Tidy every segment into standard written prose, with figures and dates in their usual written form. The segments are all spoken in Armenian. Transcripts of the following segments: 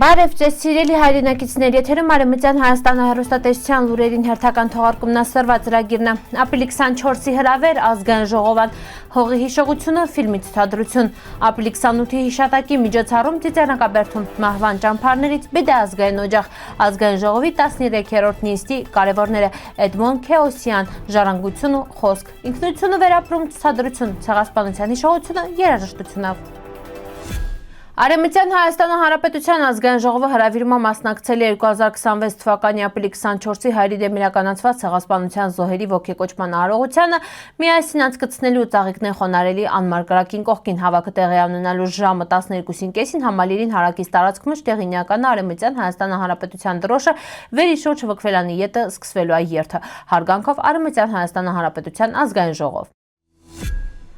Բարև ձեզ սիրելի հայրենակիցներ, եթերում Արևմտյան Հայաստանը հեռուստատեսության լուրերին հերթական թողարկումն ասրված ծրագիրն է։ Ապրիլի 24-ի հրավեր ազգային ժողովան հողի հիշողությունը ֆիլմի ցուցադրություն։ Ապրիլի 28-ի հիշատակի միջոցառում Ծիծեռնակաբերդում մահվան ճամփարներից Բիդե ազգային օջախ, ազգային ժողովի 13-րդ նիստի կարևորները Էդմոն Քեոսյան, ժառանգություն ու խոսք, ինքնությունը վերապրում ցուցադրություն, ցեղասպանության հիշողությունը երաժշտությունով։ Արևմտյան Հայաստանը Հանրապետության ազգային ժողովը հրավիրումը մասնակցել է 2026 թվականի ապրիլի 24-ի հայերի դեմ իրականացված ցեղասպանության զոհերի ոգեկոչման արարողությանը միասին անցկացնելու ծաղիկներ խոնարհելի անմարգարակին կողքին հավաքը տեղի ունենալու ժամը 12:30-ին Համալիրին հարակից տարածքում տեղինյականը Արևմտյան Հայաստանը Հանրապետության դրոշը վերի շուրջ վկվելանի ետը սկսվելու է երթը։ Հարգանքով Արևմտյան Հայաստանը Հանրապետության ազգային ժողով։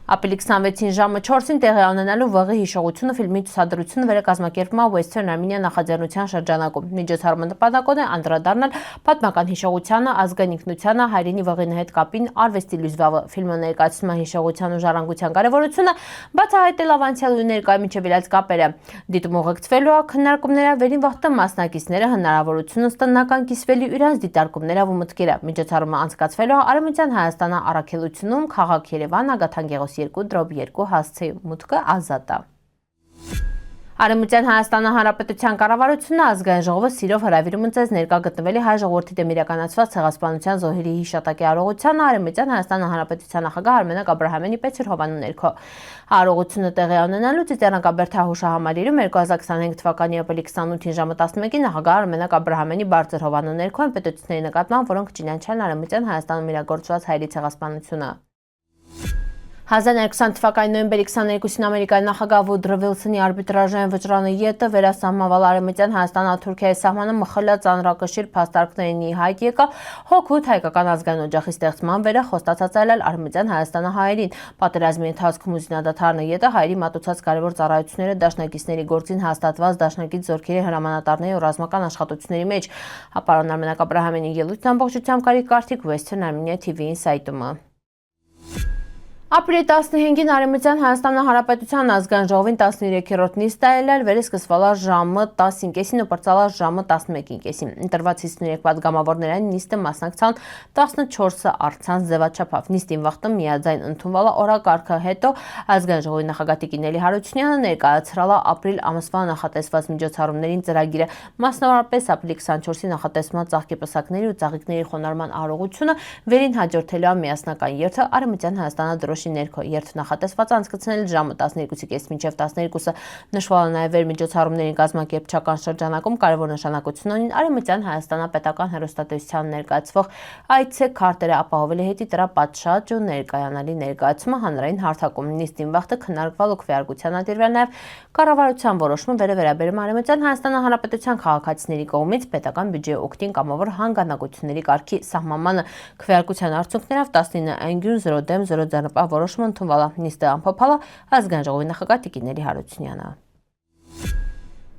Ապրիլի 26-ին ժամը 4-ին տեղի ունենալու վղի հիշողությունը ֆիլմի ցուցադրությունը վերակազմակերպվում է Western Armenia նախաձեռնության շրջանակում։ Միջոցառումը նպատակոն է անդրադառնալ պատմական հիշողությանը, ազգային ինքնությանը, հայրենի վղի հետ կապին, արվեստի լույսվավը։ Ֆիլմը ներկայացնում է հիշողության ու ժառանգության կարևորությունը, բացահայտել ավանցյալ ու ներկայ միջև իրաց կապերը։ Դիտում ուղեկցվելու է քննարկումները վերին վաղտը մասնակիցները հնարավորություն ստանան կիսվելու իրենց դիտարկումներով ու մտքերը։ Միջոցառումը անցկացվելու է Արևմտյան Հայաստանը առաքելությունում քաղաք Երևան Ագաթան Գեղոսի 2/2 հասցեի մուտքը ազատ է։ Արևմտյան Հայաստանը Հանրապետության կառավարությունը ազգային ժողովը սիրով հրավիրում է ձեզ ներկա գտնվելի հայ ժողովրդի դեմ իրականացված ցեղասպանության զոհերի հիշատակի արարողությանը Արևմտյան Հայաստանը Հանրապետության նախագահ Արմենակ Աբրահամյանի Պետր Հովանու ներքո։ Արարողությունը տեղի ունենալու Ծիծեռնակաբերդի հուշահամալիրում 2025 թվականի ապրիլի 28-ին ժամը 11-ին նախագահ Արմենակ Աբրահամյանի բարձր հովանու ներքո են պետությունների նկատմամբ, որոնք ճանաչել են Արևմտյան Հայաստանում իրագործված հայերի ցեղասպանությունը։ 1920 թվականի նոյեմբերի 22-ին Ամերիկայի նախագահ Վուդրո Վիլսոնի արբիտրաժային վճռանը ետը վերասահմանվել Արևմտյան Հայաստան-Թուրքիայի սահմանը մխլա ծանրակշիռ փաստարկներին ի հայտ եկա հոգուտ հայկական ազգային օջախի ստեղծման վերը խոստացած այլել Արևմտյան Հայաստանը հայերին։ Պատերազմի ընթացքում ու զինադադարանը ետը հայերի մատուցած կարևոր ծառայությունները դաշնակիցների գործին հաստատված դաշնակից զորքերի հրամանատարների ու ռազմական աշխատությունների մեջ։ Պարոն Արմենակ Աբրահամյանի ելույթն ամբողջությամբ կարի կարդիք Western Armenia TV-ի սայթում։ Ապրիլի 15-ին Արևմտյան Հայաստանը Հանրապետության ազգային ժողովին 13-րդ նիստ այլել վերսկսվել է ժամը 10:30-ին ու բրծալ է ժամը 11:30-ին։ Ընտրված 53 պատգամավորներին նիստը մասնակցան 14-ը առցանց ձևաչափով։ Նիստին վաղտը միաձայն ընդունվել է օրակարգը, հետո ազգային ժողովի նախագահ Տիկին Հարությունյանը ներկայացրել է ապրիլ ամսվա նախատեսված միջոցառումներին ծրագիրը, մասնավորապես ապրիլի 24-ի նախատեսված ծաղկեպսակների ու ծաղիկների խոնարհման արարողությունը վերին հաջորդելու է միասնական երթը Արևմտյան Հայաստանը ներքո երթ նախատեսված անցկացնել ժամը 12:30 մինչև 12-ը նշվել է նաև վերմիջոցառումների կազմակերպչական շրջանակում կարևոր նշանակություն ունի Արևմտյան Հայաստանապետական հեռուստատեսության ներկայացվող այցե քարտերը ապահովելի հետի դրա պատշաճ ու ներկայանալի ներկայացումը հանրային հարթակում։ Նիստին վաղտը քննարկվել ու քվեարկության ադիրվել նաև կառավարության որոշումը վերաբերում Արևմտյան Հայաստանը Հանրապետության քաղաքացիների կողմից պետական բյուջեի օգտին կամավոր հանգանակությունների կարգի սահմանմանը։ Քվեարկության արդյունքներով 19 անգյուն 0 դեմ 0 ձեռնպահ որոշումը ընդունվել է։ Նիստը ամփոփել է ազգային ժողովի նախագահ Տիկին Հարությունյանը։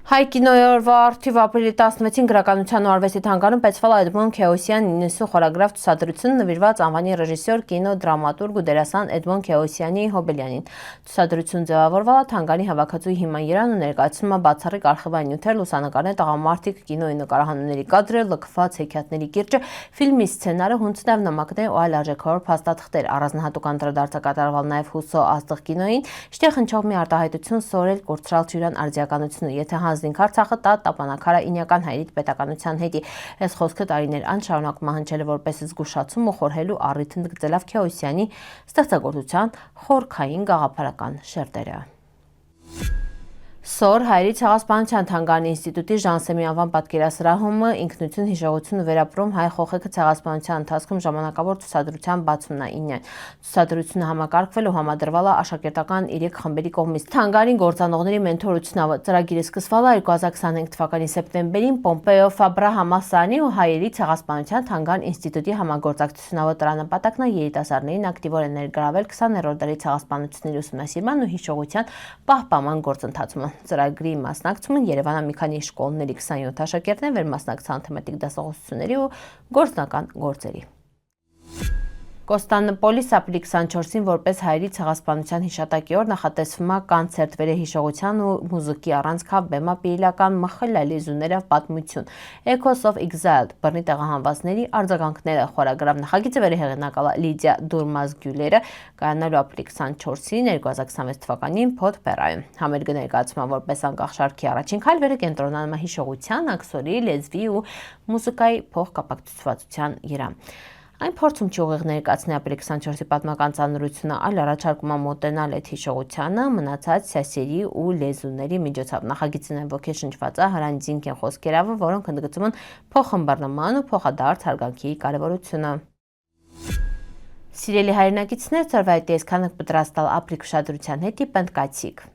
Հայ կինոյի օրվա առթիվ ապրիլի 16-ին գրականության ու արվեստի թանգարանում բացվել է Էդմոն Քեոսյան 90 խորագրավ ցուցադրություն նվիրված անվանի ռեժիսոր, կինոդրամատուրգ ու դերասան Էդմոն Քեոսյանի Հոբելյանին։ Ցուցադրություն ձևավորվել է թանգարանի հավաքածուի հիման երան ու ներկայացնում է բացառիկ արխիվային նյութեր, լուսանկարներ, տղամարդիկ, կինոյի նկարահանումների կադրեր, լքված հեքիաթների կիրճը, ֆիլմի սցենարը, հունցնավ նամակներ ու այլ արժեքավոր փաստաթղթեր։ Առանձնահատուկ անդրադարձ է կատարվել նաև Հուսո Աստղ կինոյին, շտեղ հնչող մի արտահայտություն սորել կորցրալ Ջուրան արձիականությունը, եթե Հանձնիկ Արցախը տա տապանակարը ինյական հայրիկ պետականության հետի։ Այս խոսքը տարիներ անց շարունակում է հնչել որպես զգուշացում ու խորհելու առիթ ընդգծելով Քեոսյանի ստեղծագործության խորքային գաղափարական շերտերը։ Սոր հայերի ցեղասպանության թանգարանի ինստիտուտի Ժանսեմի անվան պատկերասրահումը ինքնություն հիշողություն վերապրում հայ խոհեքը ցեղասպանության ընթացքում ժամանակավոր ցուցադրության բացումն է 9-ին։ Ցուցադրությունը համակարգվել ու համադրվել է աշակերտական 3 խմբերի կողմից։ Թանգարանի գործանողների մենթորությունով ծրագիրը սկսվել է 2025 թվականի սեպտեմբերին Պոմպեո Ֆաբրա համալսարանի ու հայերի ցեղասպանության թանգարան ինստիտուտի համագործակցությունով դրա նպատակն է երիտասարդներին ակտիվորեն ներգրավել 20-րդ դարի ցեղասպանությունների ուսումնասիրման ու հիշողության պահպանման գործընթացում։ Ծրագրի մասնակցում են Երևանի մի քանի շկոլների 27 աշակերտներ, վերմասնակցան թեմատիկ դասախոսությունների ու գործնական գործերի։ Կոստանդնուպոլիս ապրիլի 24-ին որպես հայերի ցեղասպանության հիշատակի օր նախատեսվում է կոնցերտ վերահիշողության ու մուզիկի առանցքավ բեմապիրիլական մխլյա լեզուներով պատմություն Echoes of Exile բռնի տեղահանվածների արձագանքները խորագրավ նախագիծը վերհեղինակալ Լիդիա Դուրմազգյուլերը կայանալու ապրիլի 24-ին 2026 թվականին Փոթ-Պերայում համերգը ներկայացվում է որպես անկախ շարքի առաջին քայլերը կենտրոնանում է հիշողության, աքսորի, լեզվի ու մուզիկայի փոխկապակցվածության վրա Այն փորձում չի ուղիղ ներկայացնել ապրիլի 24-ի պատմական ծանրությունը, այլ առաջարկում է մոտենալ այդ հիշողությանը մնացած սասերի ու լեզուների միջոցով։ Նախագիծն ոգեշնչված է հրանձինքեն խոսքերով, որոնք ընդգծում են փոխըմբռնման ու փոխադարձ հարգանքի կարևորությունը։ Սիրելի հայրենակիցներ, ծրվայ տեսքանք պատրաստալ ապրիլի ուշադրության հետի պնդկացիք։